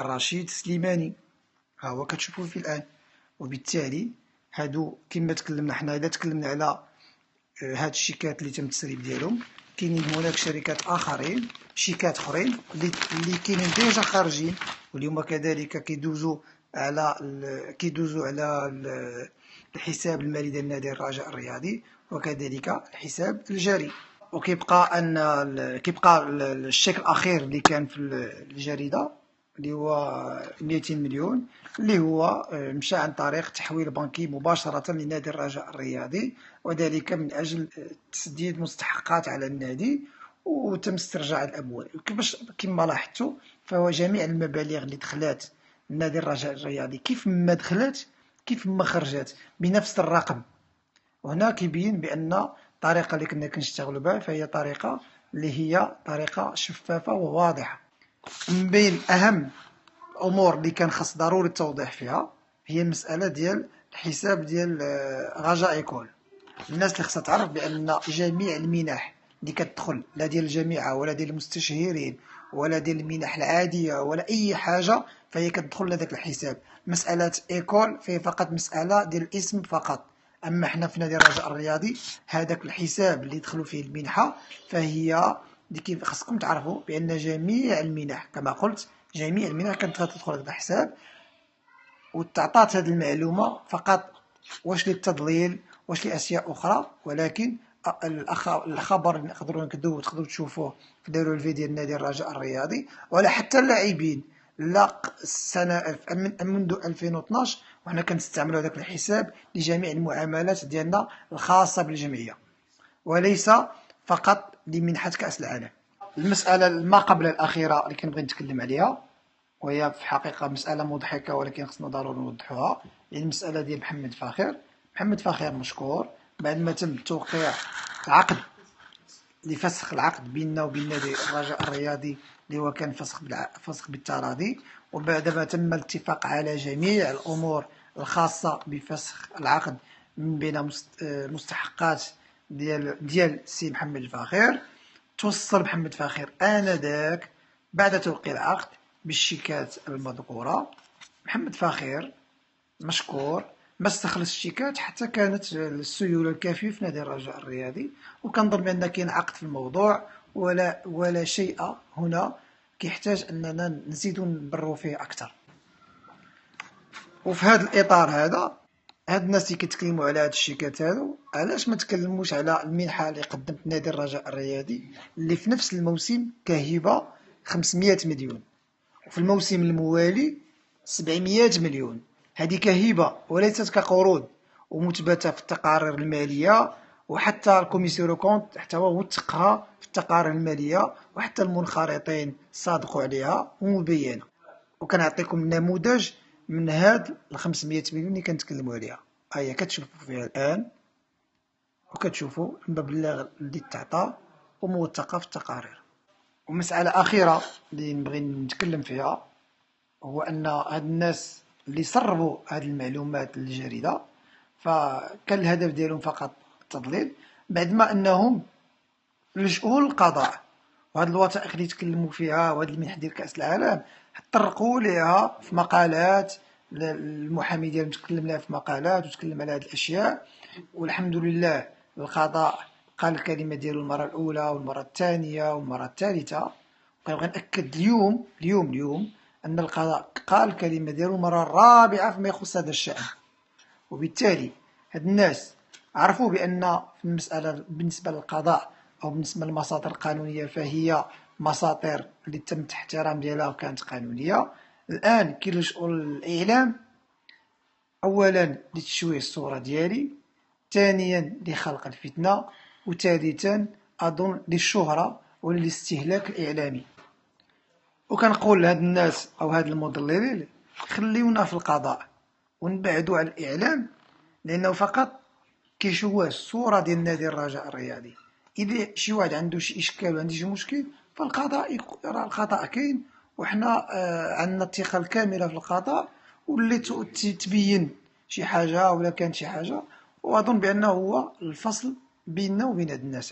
رشيد سليماني، ها هو كتشوفوه في الآن. وبالتالي هادو كما تكلمنا حنا، إذا تكلمنا على هاد الشيكات اللي تم التسريب ديالهم، كاينين هناك شركات آخرين، شيكات أخرين اللي كاينين ديجا خارجين، واليوم كذلك كيدوزو على الحساب المالي ديال نادي الرجاء الرياضي، وكذلك الحساب الجاري. كيبقى الشيك الأخير اللي كان في الجريدة اللي هو 200 مليون، اللي هو مشى عن طريق تحويل بنكي مباشرة لنادي الرجاء الرياضي، وذلك من أجل تسديد مستحقات على النادي، وتم استرجاع الأموال. كما لاحظتوا، فهو جميع المبالغ اللي دخلات نادي الرجاء الرياضي كيف ما دخلت كيف ما خرجت بنفس الرقم. وهنا كيبين بأن الطريقة اللي كنا كنشتغلوا بها فهي طريقة اللي هي طريقة شفافة وواضحة. من بين أهم الأمور اللي كان خاص ضروري التوضيح فيها هي المسألة ديال الحساب ديال رجاء إيكول. الناس اللي خاصها تعرف بأن جميع المنح اللي كتدخل، لا ديال الجامعة ولا ديال المستشهرين ولا ديال المنح العادية ولا أي حاجة، فهي كتدخل لذاك الحساب. مسألة إيكول فهي فقط مسألة ديال الاسم فقط. أما حنا في نادي الرجاء الرياضي، هذاك الحساب اللي يدخلوا فيه المنحة فهي كيف خاصكم تعرفوا بأن جميع المنح كما قلت، جميع المنح كانت تدخل هذا الحساب، وتعطات هذه المعلومة فقط واش للتضليل واش لأشياء أخرى. ولكن الخبر اللي نقدروا نكذبوا تقدروا تشوفوه في داروا الفيديو ديال نادي الرجاء الرياضي، ولا حتى اللاعبين. لا السنة منذ 2012 وحنا كنستعملوا هذاك الحساب لجميع المعاملات ديالنا الخاصة بالجمعية، وليس فقط لمنحة كأس العالم. المسألة ما قبل الأخيرة اللي كنبغي نتكلم عليها، وهي في الحقيقة مسألة مضحكة ولكن خصنا ضروري نوضحوها، هي المسألة ديال محمد فاخر. محمد فاخر مشكور بعد ما تم توقيع العقد لفسخ العقد بيننا وبين نادي الرجاء الرياضي اللي هو كان فسخ بالتراضي، وبعد ما تم الاتفاق على جميع الأمور الخاصة بفسخ العقد من بين مستحقات ديال سي محمد فاخر، توصل محمد فاخر آنذاك بعد توقيع العقد بالشيكات المذكورة. محمد فاخر مشكور ما استخلص الشيكات حتى كانت السيولة الكافية في نادي الرجاء الرياضي، وكنظن بأن كاين عقد في الموضوع ولا شيء هنا كيحتاج أننا نزيدو نبرو فيه أكثر. وفي هذا الإطار هذا، هاد الناس اللي كيتكلموا على هاد الشيكات هادو، علاش ما تكلموش على المنحة اللي قدمت نادي الرجاء الرياضي اللي في نفس الموسم كهبة 500 مليون، وفي الموسم الموالي 700 مليون. هذه كهبة وليست كقروض، ومثبتة في التقارير المالية، وحتى الكوميسيون كونت حتى هو وثقها في التقارير المالية، وحتى المنخرطين صادقوا عليها ومبينة. وكنعطيكم نموذج من هاد 500 مليون اللي كنتكلموا عليها، هيا كتشوفوا فيها الآن، وكتشوفوا المبلغ اللي تعطى وموثقة في التقارير. ومسألة أخيرة اللي نبغي نتكلم فيها هو أن هاد الناس اللي سربوا هاد المعلومات للجريدة فكان الهدف ديالهم فقط التضليل، بعد ما أنهم لجؤوا للقضاء. وهاد الوثائق اللي تكلموا فيها وهاد المنح ديال كأس العالم طرقوا ليها في مقالات، المحامي ديالهم تكلم لها في مقالات وتكلم على هاد الأشياء، والحمد لله القضاء قال الكلمة ديالو المرة الأولى والمرة الثانية والمرة الثالثة. وكنبغي نأكد اليوم أن القضاء قال الكلمة ديالو المرة الرابعة فيما يخص هذا الشأن. وبالتالي هاد الناس عرفوا بأن في المسألة بالنسبة للقضاء أو بالنسبة للمساطر القانونية فهي مساطر اللي تم احترام ديالها وكانت قانونية. الآن كيلجؤوا للإعلام، أولا لتشويه الصورة ديالي، ثانيا لخلق الفتنة، وثالثا أظن للشهرة وللاستهلاك الإعلامي. وكنقول لهاد الناس أو هاد المضللين خليونا في القضاء ونبعدوا على الإعلام، لأنه فقط كيشوه الصورة ديال نادي الرجاء الرياضي. إذا شي واحد عنده شي إشكال وعنده شي مشكل فالقضاء راه القضاء كاين، وحنا عندنا الثقة الكاملة في القضاء، واللي تبين شي حاجة ولا كانت شي حاجة، وأظن بأنه هو الفصل بيننا وبين هاد الناس.